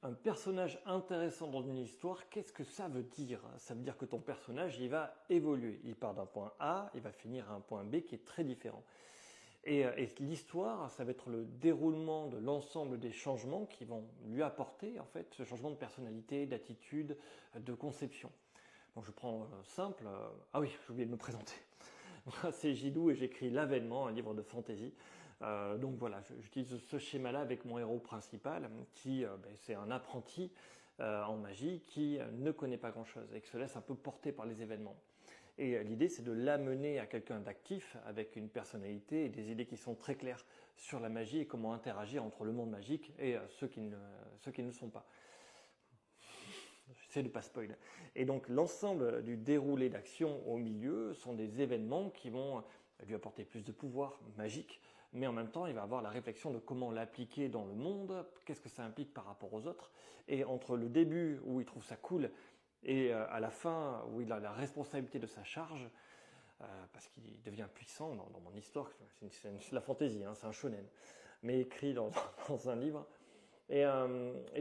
Un personnage intéressant dans une histoire, qu'est-ce que ça veut dire? Ça veut dire que ton personnage, il va évoluer. Il part d'un point A, il va finir à un point B qui est très différent. Et l'histoire, ça va être le déroulement de l'ensemble des changements qui vont lui apporter en fait ce changement de personnalité, d'attitude, de conception. Donc je prends simple. Ah oui, j'ai oublié de me présenter. Moi, c'est Gilou et j'écris L'Avènement, un livre de fantasy. Donc voilà, j'utilise ce schéma-là avec mon héros principal, qui c'est un apprenti en magie qui ne connaît pas grand-chose et qui se laisse un peu porter par les événements. Et l'idée, c'est de l'amener à quelqu'un d'actif avec une personnalité et des idées qui sont très claires sur la magie et comment interagir entre le monde magique et ceux qui ne sont pas. J'essaie de pas spoiler. Et donc l'ensemble du déroulé d'action au milieu sont des événements qui vont lui apporter plus de pouvoir magique, mais en même temps il va avoir la réflexion de comment l'appliquer dans le monde, qu'est-ce que ça implique par rapport aux autres, et entre le début où il trouve ça cool et à la fin où il a la responsabilité de sa charge, parce qu'il devient puissant dans mon histoire, c'est la fantaisie, hein, c'est un shonen, mais écrit dans un livre. Et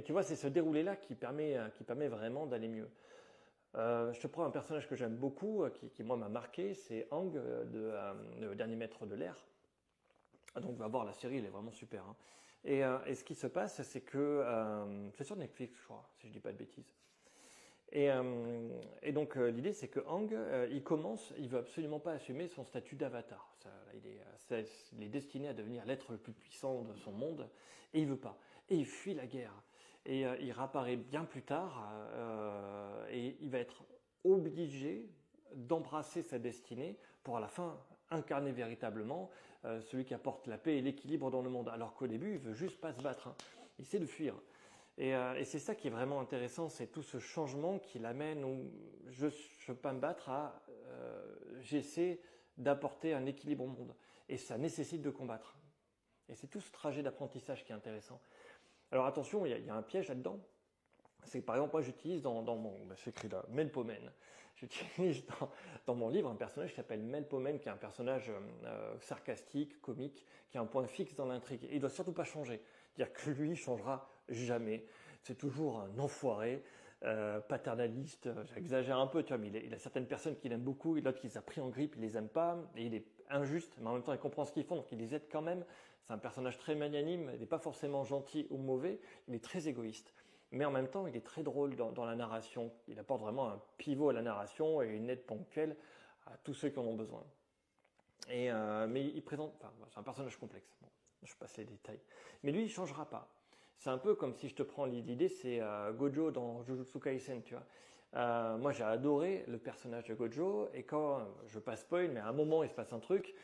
tu vois, c'est ce déroulé-là qui permet vraiment d'aller mieux. Je te prends un personnage que j'aime beaucoup, qui moi m'a marqué, c'est Aang le dernier maître de l'air. Donc va voir la série, elle est vraiment super. Hein. Et ce qui se passe, c'est que c'est sur Netflix, je crois, si je dis pas de bêtises. Et donc l'idée c'est que Aang, il veut absolument pas assumer son statut d'avatar. Il est destiné à devenir l'être le plus puissant de son monde, et il veut pas. Et il fuit la guerre. Et il réapparaît bien plus tard, et il va être obligé d'embrasser sa destinée pour à la fin incarner véritablement celui qui apporte la paix et l'équilibre dans le monde. Alors qu'au début, il veut juste pas se battre. Hein. Il essaie de fuir. Et c'est ça qui est vraiment intéressant, c'est tout ce changement qui l'amène où je ne veux pas me battre à j'essaie d'apporter un équilibre au monde. Et ça nécessite de combattre. Et c'est tout ce trajet d'apprentissage qui est intéressant. Alors attention, il y a un piège là-dedans. C'est que par exemple, moi j'utilise dans mon, c'est écrit là, Melpomène. J'utilise dans mon livre un personnage qui s'appelle Melpomène, qui est un personnage sarcastique, comique, qui a un point fixe dans l'intrigue. Et il doit surtout pas changer. C'est-à-dire que lui, il changera jamais. C'est toujours un enfoiré, paternaliste. J'exagère un peu, tu vois, mais il a certaines personnes qu'il aime beaucoup, et d'autres qu'il a pris en grippe, il les aime pas, et il est injuste, mais en même temps il comprend ce qu'ils font, donc il les aide quand même. C'est un personnage très magnanime, il n'est pas forcément gentil ou mauvais, il est très égoïste. Mais en même temps, il est très drôle dans la narration. Il apporte vraiment un pivot à la narration et une aide ponctuelle à tous ceux qui en ont besoin. Mais il présente, enfin, c'est un personnage complexe. Bon, je passe les détails. Mais lui, il changera pas. C'est un peu comme si je te prends l'idée, c'est Gojo dans Jujutsu Kaisen, tu vois. Moi, j'ai adoré le personnage de Gojo, et quand, je veux pas spoil, mais à un moment, il se passe un truc,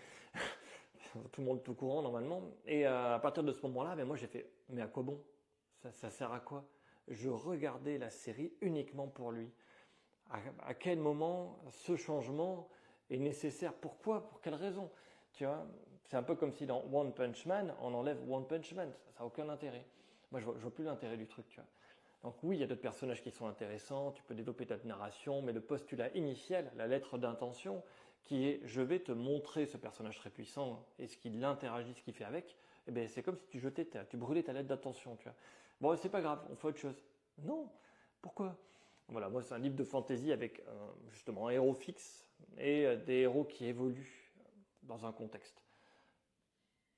tout le monde est au courant normalement, et à partir de ce moment-là, moi, j'ai fait, mais à quoi bon? Ça sert à quoi? Je regardais la série uniquement pour lui. À quel moment ce changement est nécessaire? Pourquoi? Pour quelle raison? Tu vois, c'est un peu comme si dans One Punch Man, on enlève One Punch Man. Ça n'a aucun intérêt. Moi, je vois plus l'intérêt du truc, tu vois. Donc oui, il y a d'autres personnages qui sont intéressants, tu peux développer ta narration, mais le postulat initial, la lettre d'intention, qui est je vais te montrer ce personnage très puissant et ce qu'il interagit, ce qu'il fait avec, eh ben c'est comme si tu brûlais ta lettre d'intention, tu vois. Bon, c'est pas grave, on fait autre chose. Non, pourquoi? Voilà, moi c'est un livre de fantasy avec justement un héros fixe et des héros qui évoluent dans un contexte.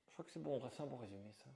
Je crois que c'est bon, c'est un bon résumé ça.